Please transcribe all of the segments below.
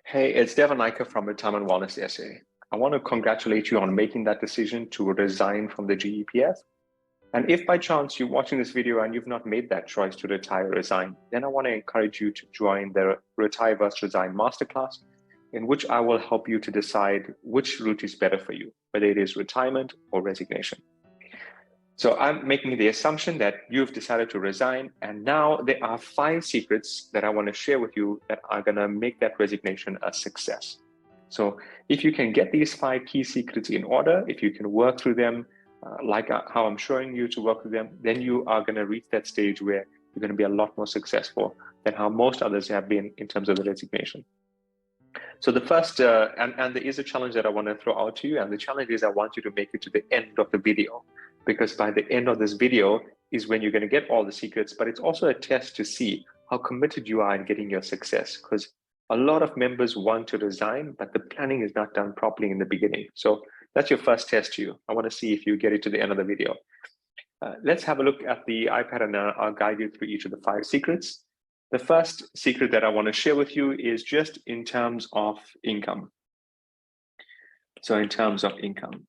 Hey, it's Devon Iker from Retirement Wellness SA. I want to congratulate you on making that decision to resign from the GEPF. And if by chance you're watching this video and you've not made that choice to retire or resign, then I want to encourage you to join the Retire vs. Resign Masterclass, in which I will help you to decide which route is better for you, whether it is retirement or resignation. So I'm making the assumption that you've decided to resign, and now there are 5 secrets that I want to share with you that are going to make that resignation a success. So if you can get these 5 key secrets in order, if you can work through them like how I'm showing you to work with them, then you are going to reach that stage where you're going to be a lot more successful than how most others have been in terms of the resignation. So the first, and there is a challenge that I want to throw out to you, and the challenge is I want you to make it to the end of the video, because by the end of this video is when you're going to get all the secrets, but it's also a test to see how committed you are in getting your success, because a lot of members want to resign, but the planning is not done properly in the beginning. So that's your first test to you. I want to see if you get it to the end of the video. Let's have a look at the iPad, and I'll guide you through each of the 5 secrets. The first secret that I want to share with you is just in terms of income. So in terms of income.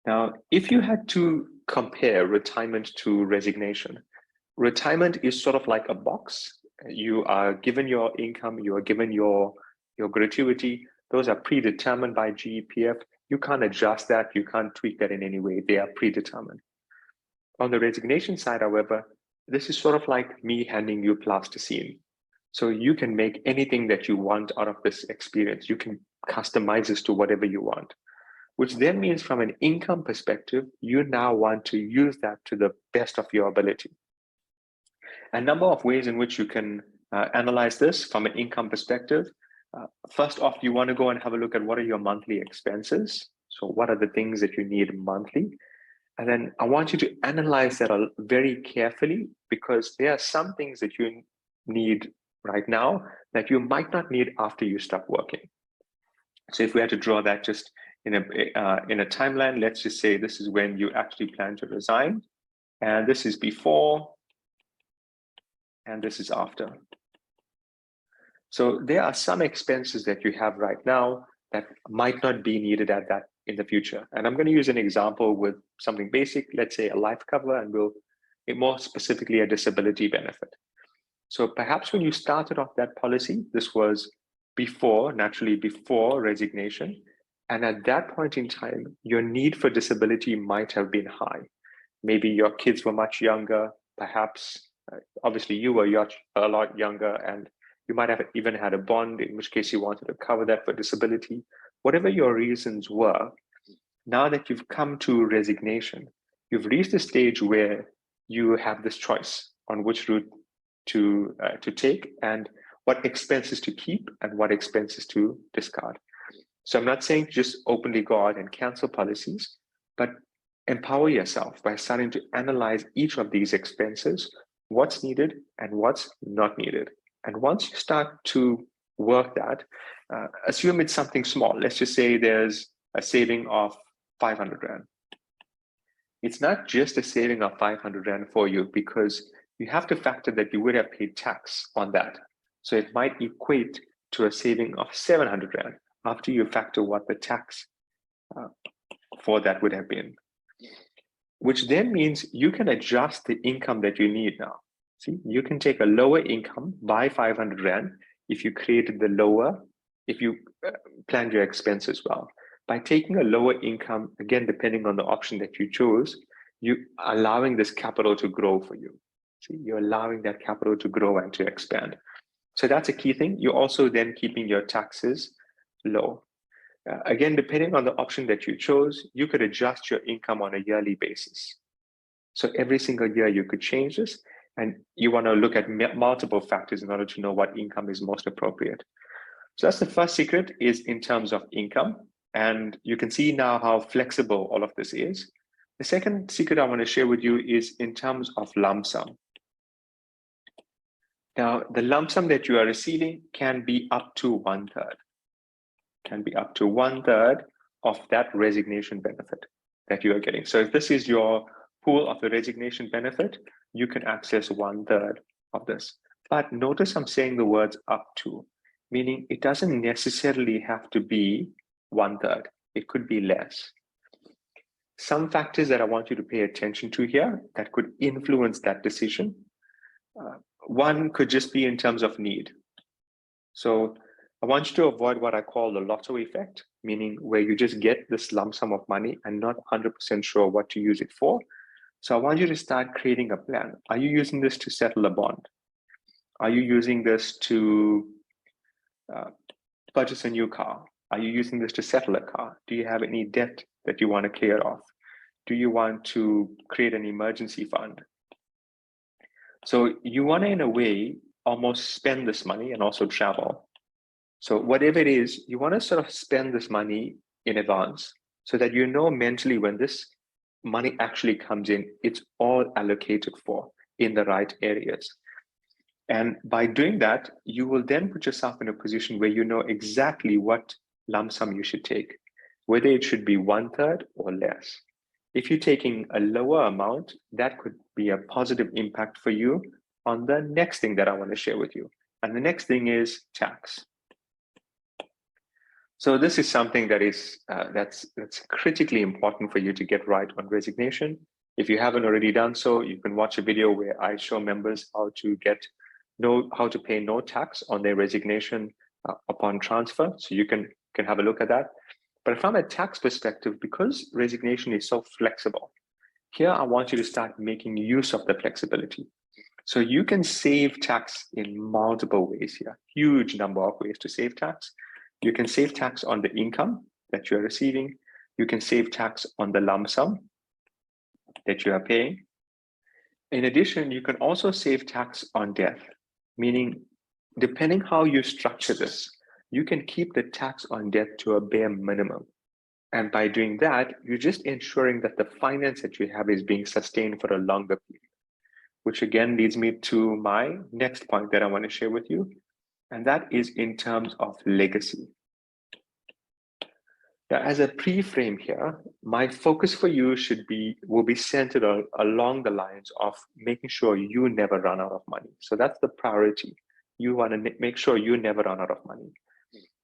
Now, if you had to compare retirement to resignation, retirement is sort of like a box. You are given your income, you are given your gratuity. Those are predetermined by GEPF. You can't adjust that. You can't tweak that in any way. They are predetermined. On the resignation side, however, this is sort of like me handing you plasticine. So you can make anything that you want out of this experience. You can customize this to whatever you want, which then means from an income perspective, you now want to use that to the best of your ability. A number of ways in which you can analyze this from an income perspective. First off, you want to go and have a look at what are your monthly expenses. So what are the things that you need monthly? And then I want you to analyze that very carefully, because there are some things that you need right now that you might not need after you stop working. So if we had to draw that just in a timeline, let's just say this is when you actually plan to resign, and this is before, and this is after. So there are some expenses that you have right now that might not be needed at that in the future. And I'm going to use an example with something basic, let's say a life cover, and we'll more specifically a disability benefit. So perhaps when you started off that policy, this was naturally before resignation. And at that point in time, your need for disability might have been high. Maybe your kids were much younger, perhaps, obviously you were a lot younger, and you might have even had a bond, in which case you wanted to cover that for disability. Whatever your reasons were, now that you've come to resignation, you've reached a stage where you have this choice on which route to take and what expenses to keep and what expenses to discard. So I'm not saying just openly go out and cancel policies, but empower yourself by starting to analyze each of these expenses, what's needed and what's not needed. And once you start to work that, assume it's something small. Let's just say there's a saving of 500 Rand. It's not just a saving of 500 Rand for you, because you have to factor that you would have paid tax on that. So it might equate to a saving of 700 Rand after you factor what the tax for that would have been, which then means you can adjust the income that you need now. See, you can take a lower income by 500 Rand if you created if you planned your expenses well. By taking a lower income, again, depending on the option that you chose, you're allowing this capital to grow for you. See, you're allowing that capital to grow and to expand. So that's a key thing. You're also then keeping your taxes low. Again, depending on the option that you chose, you could adjust your income on a yearly basis. So every single year you could change this, and you want to look at multiple factors in order to know what income is most appropriate. So that's the first secret, is in terms of income. And you can see now how flexible all of this is. The second secret I want to share with you is in terms of lump sum. Now, the lump sum that you are receiving can be up to 1/3. Can be up to 1/3 of that resignation benefit that you are getting. So if this is your pool of the resignation benefit, you can access 1/3 of this. But notice I'm saying the words up to, meaning it doesn't necessarily have to be 1/3. It could be less. Some factors that I want you to pay attention to here that could influence that decision. One could just be in terms of need. So I want you to avoid what I call the lotto effect, meaning where you just get this lump sum of money and not 100% sure what to use it for. So I want you to start creating a plan. Are you using this to settle a bond? Are you using this to purchase a new car? Are you using this to settle a car? Do you have any debt that you want to clear off? Do you want to create an emergency fund? So you want to, in a way, almost spend this money and also travel. So whatever it is, you want to sort of spend this money in advance so that you know mentally when this money actually comes in, it's all allocated for in the right areas. And by doing that, you will then put yourself in a position where you know exactly what lump sum you should take, whether it should be 1/3 or less. If you're taking a lower amount, that could be a positive impact for you on the next thing that I want to share with you. And the next thing is tax. So this is something that is that's critically important for you to get right on resignation. If you haven't already done so, you can watch a video where I show members how to pay no tax on their resignation upon transfer. So you can have a look at that. But from a tax perspective, because resignation is so flexible, here I want you to start making use of the flexibility. So you can save tax in multiple ways here, huge number of ways to save tax. You can save tax on the income that you're receiving. You can save tax on the lump sum that you are paying. In addition, you can also save tax on death, meaning depending how you structure this, you can keep the tax on death to a bare minimum. And by doing that, you're just ensuring that the finance that you have is being sustained for a longer period, which again leads me to my next point that I want to share with you. And that is in terms of legacy. Now, as a pre-frame here, my focus for you will be centered along the lines of making sure you never run out of money. So that's the priority. You want to make sure you never run out of money.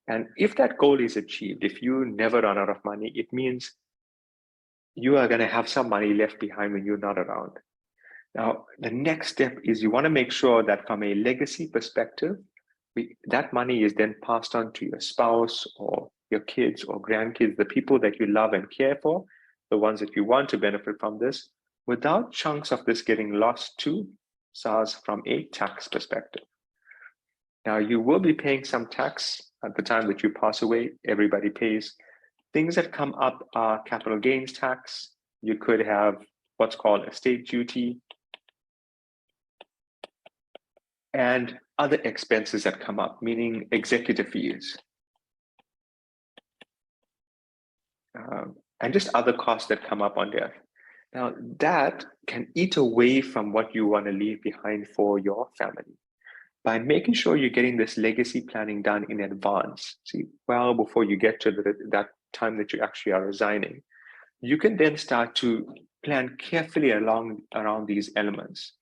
And if that goal is achieved, if you never run out of money, it means you are going to have some money left behind when you're not around. Now, the next step is you want to make sure that from a legacy perspective, that money is then passed on to your spouse or your kids or grandkids, the people that you love and care for, the ones that you want to benefit from this, without chunks of this getting lost to SARS from a tax perspective. Now, you will be paying some tax at the time that you pass away. Everybody pays. Things that come up are capital gains tax. You could have what's called estate duty and other expenses that come up, meaning executive fees. And just other costs that come up on death. Now, that can eat away from what you want to leave behind for your family. By making sure you're getting this legacy planning done in advance, see, well before you get to that time that you actually are resigning, you can then start to plan carefully around these elements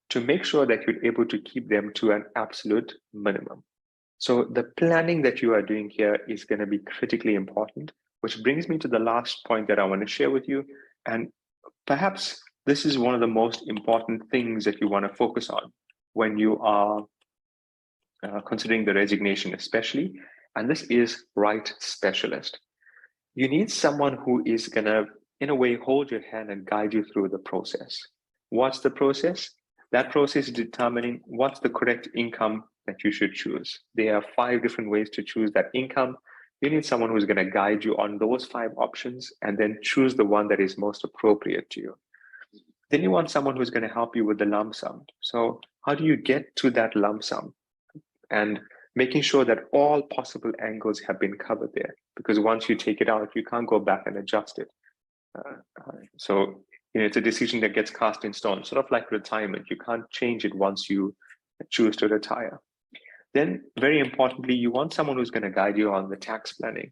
to make sure that you're able to keep them to an absolute minimum. So the planning that you are doing here is going to be critically important, which brings me to the last point that I want to share with you. And perhaps this is one of the most important things that you want to focus on when you are considering the resignation especially, and this is right specialist. You need someone who is going to, in a way, hold your hand and guide you through the process. What's the process? That process is determining what's the correct income that you should choose. There are 5 different ways to choose that income. You need someone who's going to guide you on those 5 options and then choose the one that is most appropriate to you. Then you want someone who's going to help you with the lump sum. So how do you get to that lump sum? And making sure that all possible angles have been covered there, because once you take it out, you can't go back and adjust it. So it's a decision that gets cast in stone, sort of like retirement. You can't change it once you choose to retire. Then, very importantly, you want someone who's going to guide you on the tax planning.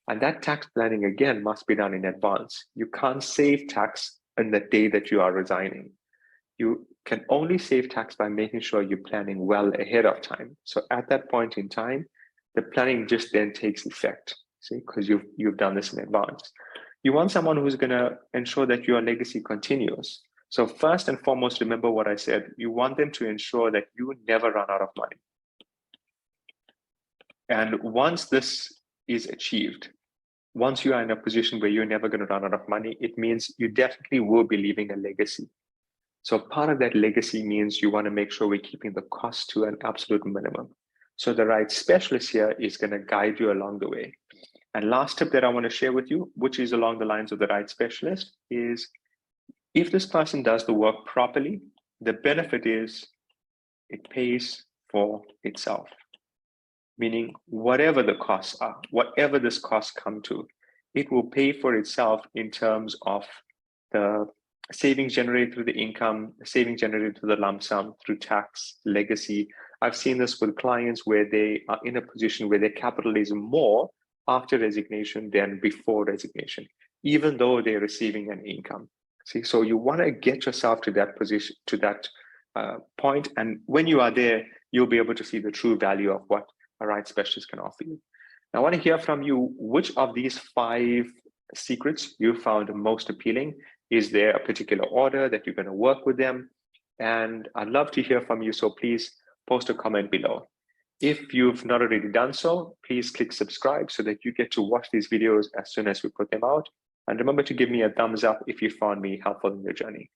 And that tax planning, again, must be done in advance. You can't save tax on the day that you are resigning. can only save tax by making sure you're planning well ahead of time. So at that point in time, the planning just then takes effect, see, because you've done this in advance. You want someone who's going to ensure that your legacy continues. So first and foremost, remember what I said. You want them to ensure that you never run out of money. And once this is achieved, once you are in a position where you're never going to run out of money, it means you definitely will be leaving a legacy. So part of that legacy means you want to make sure we're keeping the cost to an absolute minimum. So the right specialist here is going to guide you along the way. And last tip that I want to share with you, which is along the lines of the right specialist, is if this person does the work properly, the benefit is it pays for itself. Meaning whatever the costs are, whatever this cost come to, it will pay for itself in terms of the savings generated through the income, the savings generated through the lump sum, through tax, legacy. I've seen this with clients where they are in a position where their capital is more after resignation than before resignation, even though they're receiving an income. See, so you want to get yourself to that position, to that point. And when you are there, you'll be able to see the true value of what a right specialist can offer you. Now, I want to hear from you, which of these 5 secrets you found most appealing? Is there a particular order that you're going to work with them? And I'd love to hear from you, so please post a comment below. If you've not already done so, please click subscribe so that you get to watch these videos as soon as we put them out. And remember to give me a thumbs up if you found me helpful in your journey.